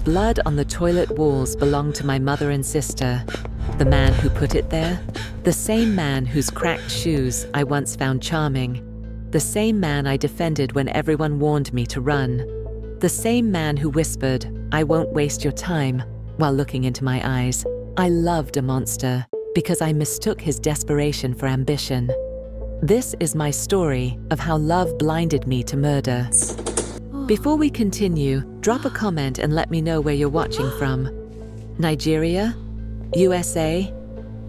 blood on the toilet walls belonged to my mother and sister. The man who put it there? The same man whose cracked shoes I once found charming. The same man I defended when everyone warned me to run. The same man who whispered, "I won't waste your time," while looking into my eyes. I loved a monster because I mistook his desperation for ambition. This is my story of how love blinded me to murder. Before we continue, drop a comment and let me know where you're watching from. Nigeria? USA?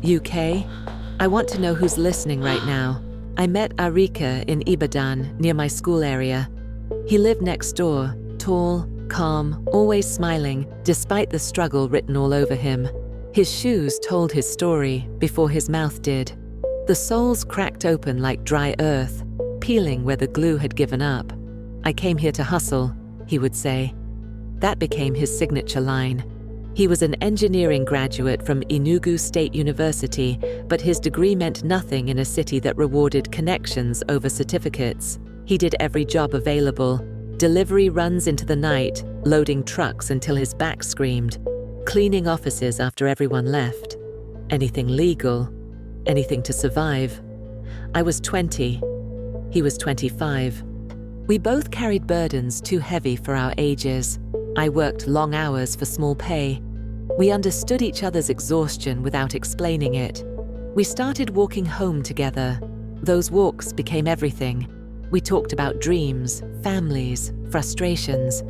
UK? I want to know who's listening right now. I met Arika in Ibadan, near my school area. He lived next door, tall, calm, always smiling, despite the struggle written all over him. His shoes told his story before his mouth did. The soles cracked open like dry earth, peeling where the glue had given up. "I came here to hustle," he would say. That became his signature line. He was an engineering graduate from Enugu State University, but his degree meant nothing in a city that rewarded connections over certificates. He did every job available. Delivery runs into the night, loading trucks until his back screamed, cleaning offices after everyone left. Anything legal, anything to survive. I was 20. He was 25. We both carried burdens too heavy for our ages. I worked long hours for small pay. We understood each other's exhaustion without explaining it. We started walking home together. Those walks became everything. We talked about dreams, families, frustrations.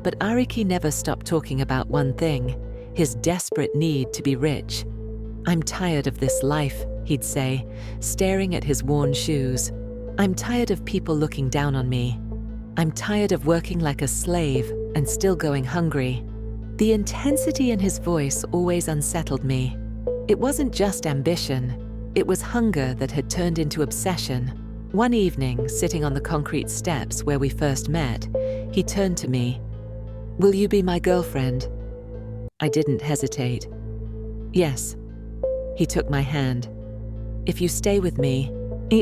But Ariki never stopped talking about one thing, his desperate need to be rich. "I'm tired of this life," he'd say, staring at his worn shoes. "I'm tired of people looking down on me. I'm tired of working like a slave and still going hungry." The intensity in his voice always unsettled me. It wasn't just ambition. It was hunger that had turned into obsession. One evening, sitting on the concrete steps where we first met, he turned to me. "Will you be my girlfriend?" I didn't hesitate. "Yes." He took my hand. "If you stay with me,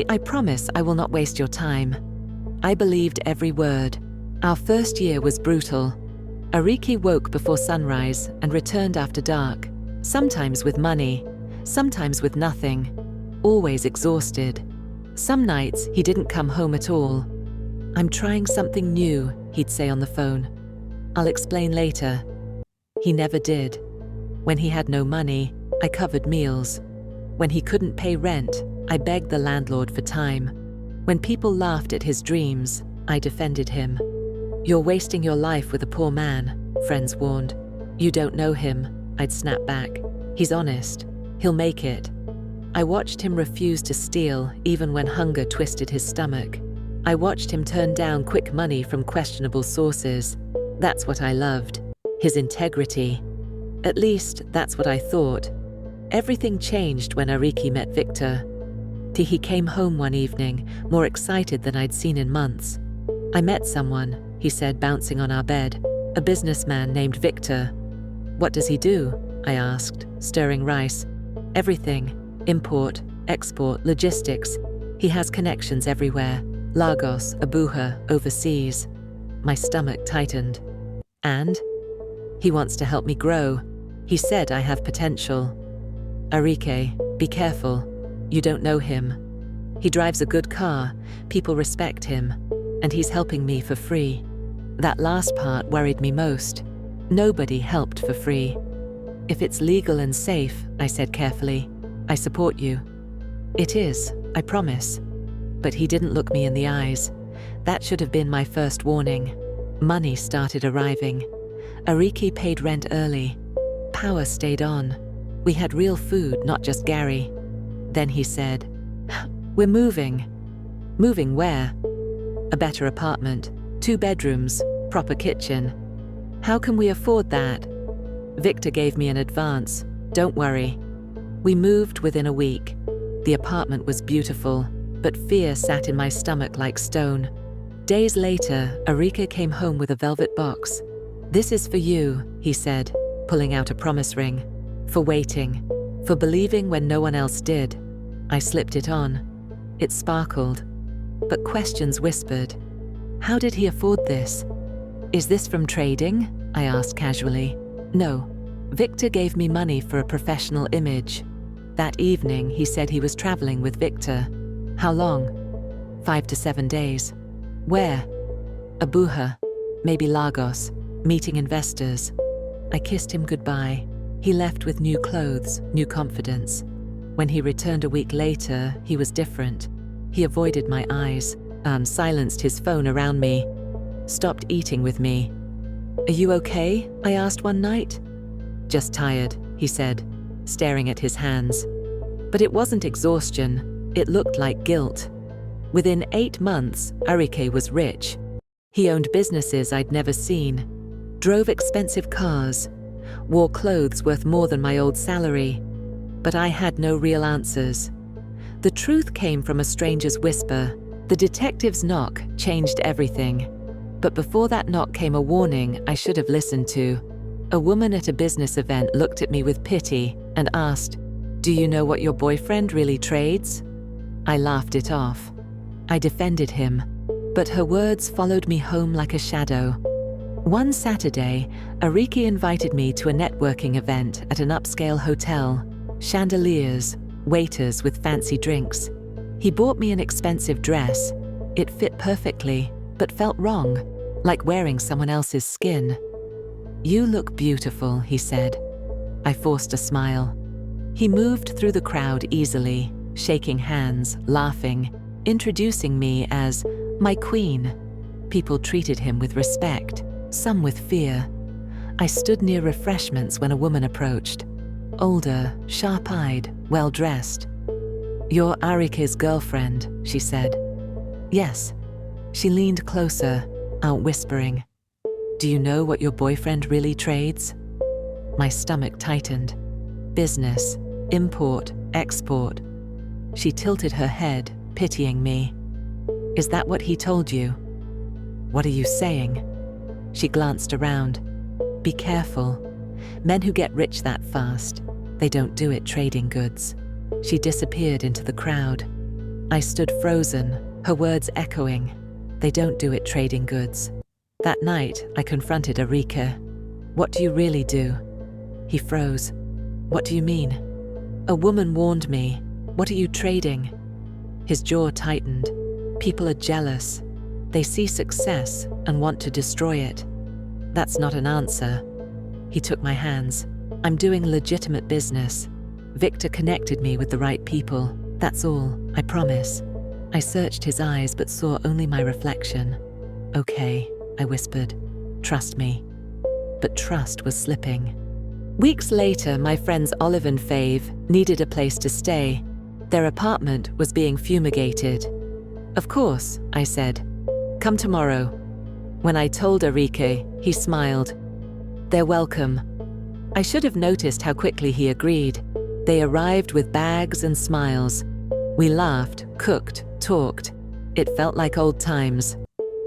I promise I will not waste your time." I believed every word. Our first year was brutal. Ariki woke before sunrise and returned after dark, sometimes with money, sometimes with nothing, always exhausted. Some nights he didn't come home at all. "I'm trying something new," he'd say on the phone. "I'll explain later." He never did. When he had no money, I covered meals. When he couldn't pay rent, I begged the landlord for time. When people laughed at his dreams, I defended him. "You're wasting your life with a poor man," friends warned. "You don't know him," I'd snap back. "He's honest. He'll make it." I watched him refuse to steal even when hunger twisted his stomach. I watched him turn down quick money from questionable sources. That's what I loved. His integrity. At least, that's what I thought. Everything changed when Ariki met Victor. He came home one evening, more excited than I'd seen in months. "I met someone," he said, bouncing on our bed. "A businessman named Victor." "What does he do?" I asked, stirring rice. "Everything. Import, export, logistics. He has connections everywhere. Lagos, Abuja, overseas." My stomach tightened. "And?" "He wants to help me grow. He said I have potential." "Arike, be careful. You don't know him. He drives a good car, people respect him, and he's helping me for free." That last part worried me most. Nobody helped for free. "If it's legal and safe," I said carefully, "I support you." "It is, I promise." But he didn't look me in the eyes. That should have been my first warning. Money started arriving. Ariki paid rent early. Power stayed on. We had real food, not just Gary. Then he said, "We're moving." "Moving where?" "A better apartment, 2 bedrooms, proper kitchen." "How can we afford that?" "Victor gave me an advance. Don't worry." We moved within a week. The apartment was beautiful, but fear sat in my stomach like stone. Days later, Arika came home with a velvet box. "This is for you," he said, pulling out a promise ring. "For waiting. For believing when no one else did." I slipped it on. It sparkled. But questions whispered. How did he afford this? Is this from trading? I asked casually. No. Victor gave me money for a professional image. That evening, he said he was traveling with Victor. How long? 5 to 7 days. Where? Abuja, maybe Lagos, meeting investors. I kissed him goodbye. He left with new clothes, new confidence. When he returned a week later, he was different. He avoided my eyes, silenced his phone around me, stopped eating with me. Are you okay? I asked one night. Just tired, he said, staring at his hands. But it wasn't exhaustion, it looked like guilt. Within 8 months, Arike was rich. He owned businesses I'd never seen, drove expensive cars, wore clothes worth more than my old salary. But I had no real answers. The truth came from a stranger's whisper. The detective's knock changed everything. But before that knock came a warning I should have listened to. A woman at a business event looked at me with pity and asked, "Do you know what your boyfriend really trades?" I laughed it off. I defended him, but her words followed me home like a shadow. One Saturday, Arike invited me to a networking event at an upscale hotel. Chandeliers, waiters with fancy drinks. He bought me an expensive dress. It fit perfectly, but felt wrong, like wearing someone else's skin. "You look beautiful," he said. I forced a smile. He moved through the crowd easily, shaking hands, laughing, introducing me as my queen. People treated him with respect, some with fear. I stood near refreshments when a woman approached. Older, sharp-eyed, well-dressed. "You're Arike's girlfriend," she said. "Yes." She leaned closer, out whispering. "Do you know what your boyfriend really trades?" My stomach tightened. Business, import, export. She tilted her head, pitying me. "Is that what he told you?" "What are you saying?" She glanced around. "Be careful. Men who get rich that fast, they don't do it trading goods." She disappeared into the crowd. I stood frozen, her words echoing. "They don't do it trading goods." That night, I confronted Arike. "What do you really do?" He froze. "What do you mean?" "A woman warned me. What are you trading?" His jaw tightened. "People are jealous. They see success and want to destroy it." "That's not an answer." He took my hands. "I'm doing legitimate business. Victor connected me with the right people. That's all, I promise." I searched his eyes but saw only my reflection. "Okay," I whispered. "Trust me." But trust was slipping. Weeks later, my friends Olive and Fave needed a place to stay. Their apartment was being fumigated. "Of course," I said. "Come tomorrow." When I told Arike, he smiled. "They're welcome." I should have noticed how quickly he agreed. They arrived with bags and smiles. We laughed, cooked, talked. It felt like old times.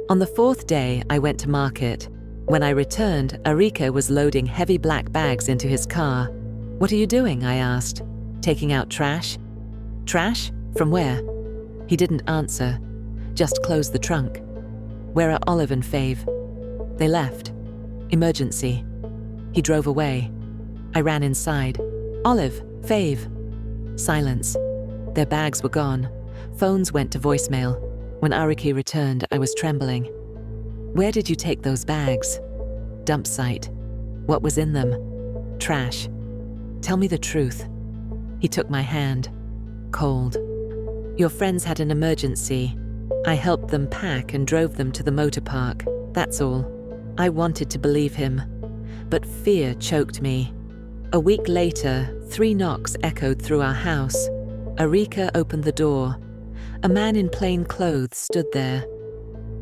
On the 4th day, I went to market. When I returned, Arike was loading heavy black bags into his car. "What are you doing?" I asked. "Taking out trash." "Trash? From where?" He didn't answer, just closed the trunk. "Where are Olive and Fave?" "They left. Emergency." He drove away. I ran inside. "Olive, Fave." Silence. Their bags were gone. Phones went to voicemail. When Arike returned, I was trembling. "Where did you take those bags?" "Dump site." "What was in them?" "Trash." "Tell me the truth." He took my hand. Cold. "Your friends had an emergency. I helped them pack and drove them to the motor park. That's all." I wanted to believe him, but fear choked me. A week later, 3 knocks echoed through our house. Arike opened the door. A man in plain clothes stood there.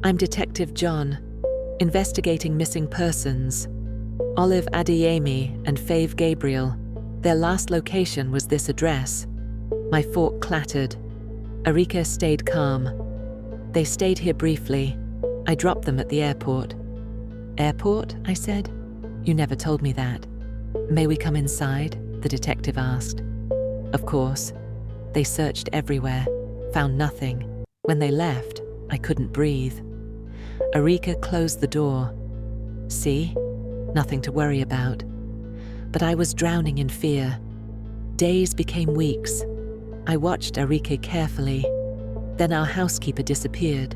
"I'm Detective John, investigating missing persons. Olive Adeyemi and Fave Gabriel. Their last location was this address." My fork clattered. Arike stayed calm. "They stayed here briefly. I dropped them at the airport." "Airport?" I said. "You never told me that." "May we come inside?" the detective asked. Of course. They searched everywhere, found nothing. When they left, I couldn't breathe. Arike closed the door. "See? nothing to worry about. But I was drowning in fear. Days became weeks. I watched Enrique carefully. Then our housekeeper disappeared.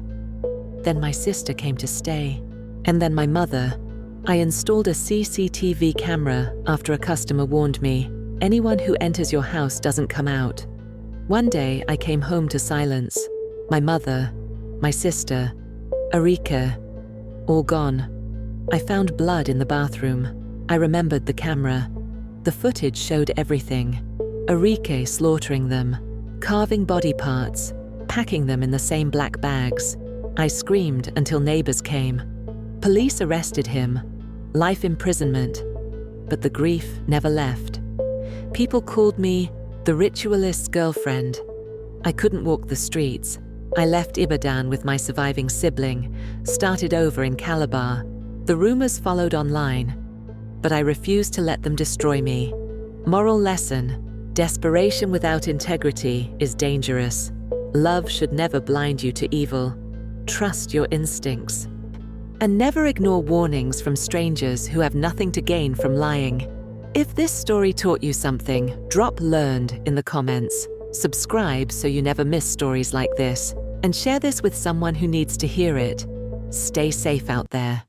Then my sister came to stay. And then my mother. I installed a CCTV camera after a customer warned me, anyone who enters your house doesn't come out. One day I came home to silence. My mother, my sister, Erika, all gone. I found blood in the bathroom. I remembered the camera. The footage showed everything. Enrique slaughtering them, carving body parts, packing them in the same black bags. I screamed until neighbors came. Police arrested him. Life imprisonment. But the grief never left. People called me the ritualist's girlfriend. I couldn't walk the streets. I left Ibadan with my surviving sibling, started over in Calabar. The rumors followed online, but I refused to let them destroy me. Moral lesson: desperation without integrity is dangerous. Love should never blind you to evil. Trust your instincts. And never ignore warnings from strangers who have nothing to gain from lying. If this story taught you something, drop "learned" in the comments. Subscribe so you never miss stories like this, and share this with someone who needs to hear it. Stay safe out there.